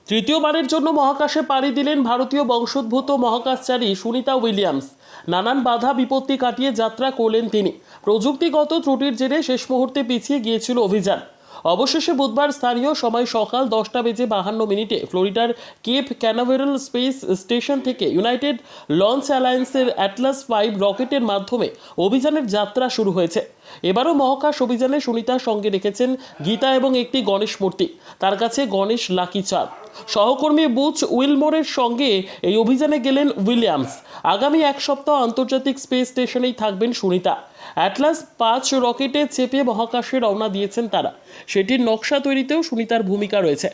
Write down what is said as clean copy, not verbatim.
তৃতীয়বারের জন্য মহাকাশে পাড়ি দিলেন ভারতীয় বংশোদ্ভূত মহাকাশচারী সুনিতা উইলিয়ামস। নানান বাধা বিপত্তি কাটিয়ে যাত্রা করলেন তিনি। প্রযুক্তিগত ত্রুটির জেরে শেষ মুহূর্তে পিছিয়ে গিয়েছিল অভিযান। অবশেষে বুধবার স্থানীয় সময় সকাল 10:52 ফ্লোরিডার কেপ ক্যানাভেরাল স্পেস স্টেশন থেকে ইউনাইটেড লঞ্চ অ্যালায়েন্সের অ্যাটলাস 5 রকেটের মাধ্যমে অভিযানের যাত্রা শুরু হয়েছে। এবারও মহাকাশ অভিযানে সুনিতার সঙ্গে রেখেছেন গীতা এবং একটি গণেশ মূর্তি। তার কাছে গণেশ লাকি চাঁদ। সহকর্মী বুচ উইলমোরের সঙ্গে এই অভিযানে গেলেন উইলিয়ামস। আগামী এক সপ্তাহ আন্তর্জাতিক স্পেস স্টেশনেই থাকবেন সুনিতা। অ্যাটলাস 5 রকেটে চেপে মহাকাশে রওনা দিয়েছেন তারা। সেটির নকশা তৈরিতেও সুনিতার ভূমিকা রয়েছে।